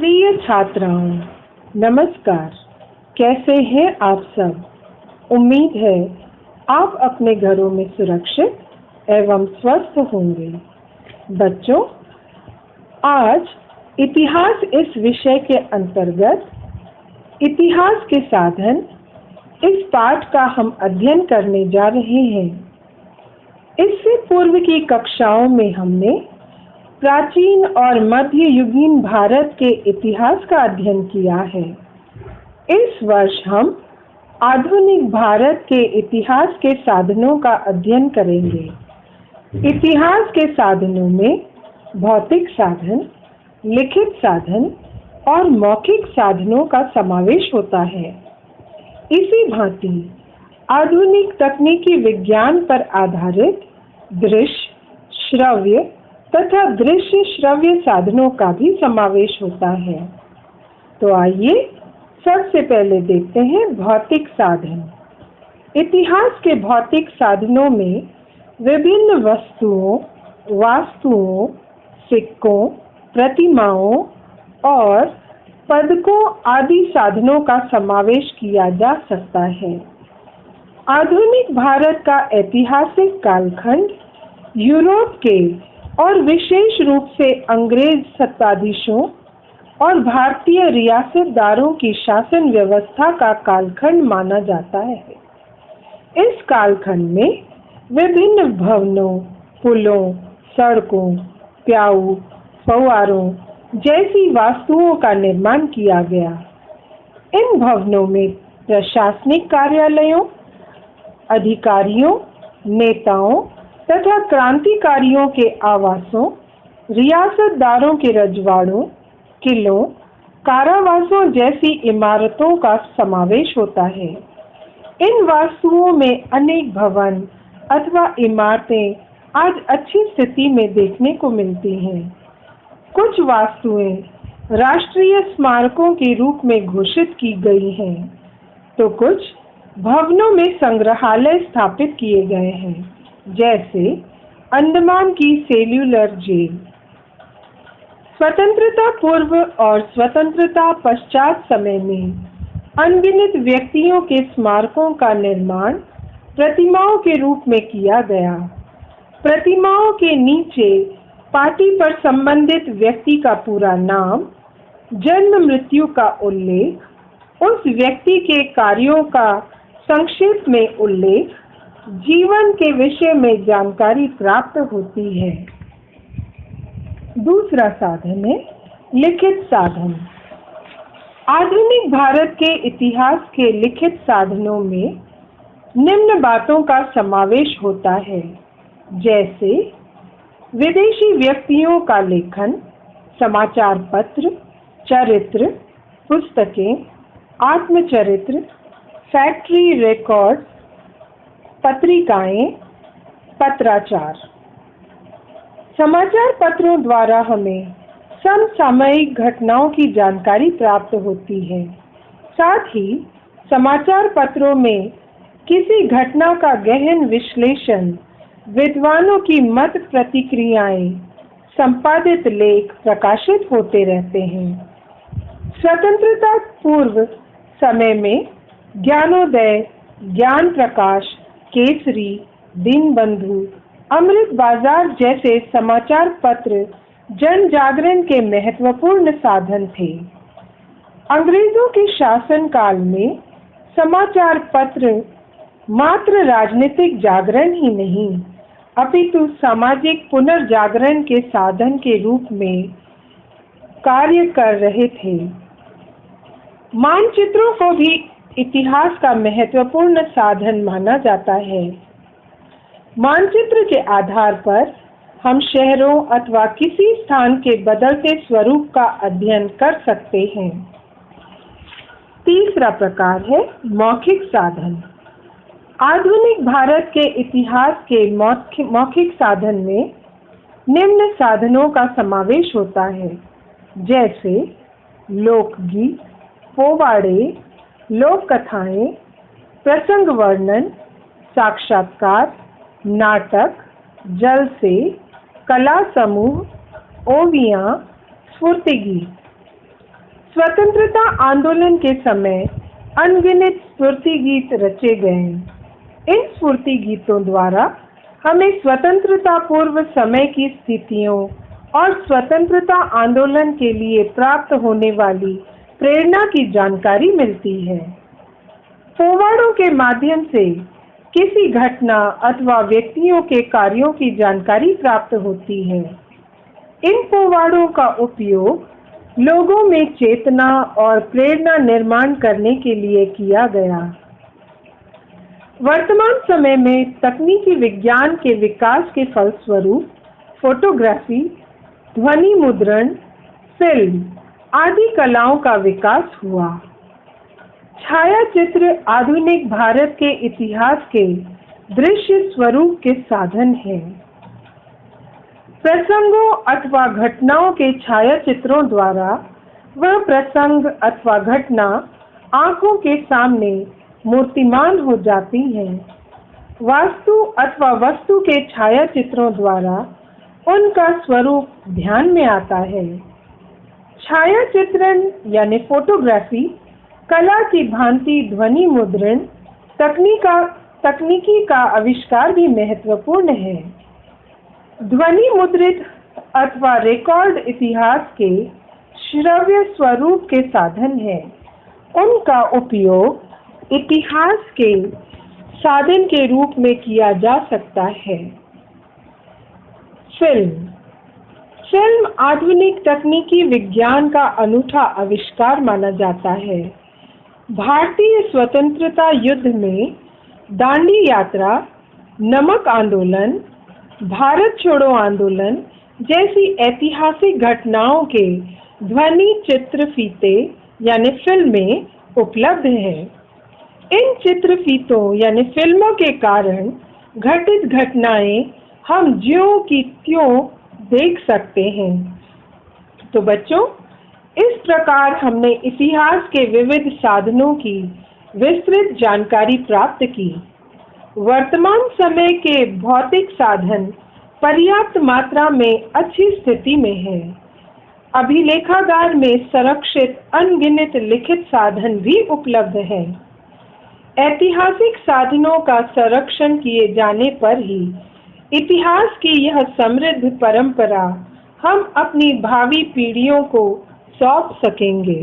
प्रिय छात्राओं, नमस्कार। कैसे हैं आप सब? उम्मीद है आप अपने घरों में सुरक्षित एवं स्वस्थ होंगे। बच्चों, आज इतिहास इस विषय के अंतर्गत इतिहास के साधन इस पाठ का हम अध्ययन करने जा रहे हैं। इससे पूर्व की कक्षाओं में हमने प्राचीन और मध्ययुगीन भारत के इतिहास का अध्ययन किया है। इस वर्ष हम आधुनिक भारत के इतिहास के साधनों का अध्ययन करेंगे। इतिहास के साधनों में भौतिक साधन, लिखित साधन और मौखिक साधनों का समावेश होता है। इसी भांति आधुनिक तकनीकी विज्ञान पर आधारित दृश्य, श्रव्य तथा दृश्य श्रव्य साधनों का भी समावेश होता है। तो आइए सबसे पहले देखते हैं भौतिक साधन। इतिहास के भौतिक साधनों में विभिन्न वस्तुओं, वास्तुओं, सिक्कों, प्रतिमाओं और पदकों आदि साधनों का समावेश किया जा सकता है। आधुनिक भारत का ऐतिहासिक कालखंड यूरोप के और विशेष रूप से अंग्रेज सत्ताधीशों और भारतीय रियासतदारों की शासन व्यवस्था का कालखंड माना जाता है। इस कालखंड में विभिन्न भवनों, पुलों, सड़कों, प्याऊ, फव्वारों जैसी वास्तुओं का निर्माण किया गया। इन भवनों में प्रशासनिक कार्यालयों, अधिकारियों, नेताओं तथा क्रांतिकारियों के आवासों, रियासतदारों के रजवाड़ों, किलों, कारावासों जैसी इमारतों का समावेश होता है। इन वास्तुओं में अनेक भवन अथवा इमारतें आज अच्छी स्थिति में देखने को मिलती हैं। कुछ वास्तुएं राष्ट्रीय स्मारकों के रूप में घोषित की गई हैं, तो कुछ भवनों में संग्रहालय स्थापित किए गए हैं, जैसे अंडमान की सेल्युलर जेल। स्वतंत्रता पूर्व और स्वतंत्रता पश्चात समय में अनगिनत व्यक्तियों के स्मारकों का निर्माण प्रतिमाओं के रूप में किया गया। प्रतिमाओं के नीचे पार्टी पर संबंधित व्यक्ति का पूरा नाम, जन्म मृत्यु का उल्लेख, उस व्यक्ति के कार्यों का संक्षेप में उल्लेख, जीवन के विषय में जानकारी प्राप्त होती है। दूसरा साधन है लिखित साधन। आधुनिक भारत के इतिहास के लिखित साधनों में निम्न बातों का समावेश होता है, जैसे विदेशी व्यक्तियों का लेखन, समाचार पत्र, चरित्र, पुस्तकें, आत्मचरित्र, फैक्ट्री रिकॉर्ड्स, पत्रिकाएं, पत्राचार। समाचार पत्रों द्वारा हमें समसामयिक घटनाओं की जानकारी प्राप्त होती है। साथ ही समाचार पत्रों में किसी घटना का गहन विश्लेषण, विद्वानों की मत प्रतिक्रियाएं, संपादित लेख प्रकाशित होते रहते हैं। स्वतंत्रता पूर्व समय में ज्ञानोदय, ज्ञान प्रकाश, केसरी, दीनबंधु, अमृत बाजार जैसे समाचार पत्र जन जागरण के महत्वपूर्ण साधन थे। अंग्रेजों के शासन काल में समाचार पत्र मात्र राजनीतिक जागरण ही नहीं, अपितु सामाजिक पुनर्जागरण के साधन के रूप में कार्य कर रहे थे। मानचित्रों को भी इतिहास का महत्वपूर्ण साधन माना जाता है। मानचित्र के आधार पर हम शहरों अथवा किसी स्थान के बदलते स्वरूप का अध्ययन कर सकते हैं। तीसरा प्रकार है मौखिक साधन। आधुनिक भारत के इतिहास के मौखिक साधन में निम्न साधनों का समावेश होता है, जैसे लोकगीत, पोवाड़े, लोक कथाएं, प्रसंग वर्णन, साक्षात्कार, नाटक, जलसे, कला समूह, ओवियां, स्फूर्ति गीत। स्वतंत्रता आंदोलन के समय अनगिनत स्फूर्ति गीत रचे गए। इन स्फूर्ति गीतों द्वारा हमें स्वतंत्रता पूर्व समय की स्थितियों और स्वतंत्रता आंदोलन के लिए प्राप्त होने वाली प्रेरणा की जानकारी मिलती है। पोवाड़ों के माध्यम से किसी घटना अथवा व्यक्तियों के कार्यों की जानकारी प्राप्त होती है। इन पोवाड़ों का उपयोग लोगों में चेतना और प्रेरणा निर्माण करने के लिए किया गया। वर्तमान समय में तकनीकी विज्ञान के विकास के फलस्वरूप फोटोग्राफी, ध्वनि मुद्रण, फिल्म आदि कलाओं का विकास हुआ। छायाचित्र आधुनिक भारत के इतिहास के दृश्य स्वरूप के साधन हैं। प्रसंगों अथवा घटनाओं के छायाचित्रों द्वारा वह प्रसंग अथवा घटना आंखों के सामने मूर्तिमान हो जाती है। वास्तु अथवा वस्तु के छायाचित्रों द्वारा उनका स्वरूप ध्यान में आता है। छायाचित्रण यानी फोटोग्राफी कला की भांति ध्वनि मुद्रण तकनीकी का आविष्कार भी महत्वपूर्ण है। ध्वनि मुद्रित अथवा रिकॉर्ड इतिहास के श्रव्य स्वरूप के साधन है। उनका उपयोग इतिहास के साधन के रूप में किया जा सकता है। फिल्म आधुनिक तकनीकी विज्ञान का अनूठा आविष्कार माना जाता है। भारतीय स्वतंत्रता युद्ध में दांडी यात्रा, नमक आंदोलन, भारत छोड़ो आंदोलन जैसी ऐतिहासिक घटनाओं के ध्वनि चित्रफीते यानी फिल्में उपलब्ध हैं। इन चित्रफीतों यानी फिल्मों के कारण घटित घटनाएं हम ज्यों की त्यों देख सकते हैं। तो बच्चों, इस प्रकार हमने इतिहास के विविध साधनों की विस्तृत जानकारी प्राप्त की। वर्तमान समय के भौतिक साधन पर्याप्त मात्रा में अच्छी स्थिति में हैं। अभिलेखागार में संरक्षित अनगिनत लिखित साधन भी उपलब्ध हैं। ऐतिहासिक साधनों का संरक्षण किए जाने पर ही इतिहास की यह समृद्ध परंपरा हम अपनी भावी पीढ़ियों को सौंप सकेंगे।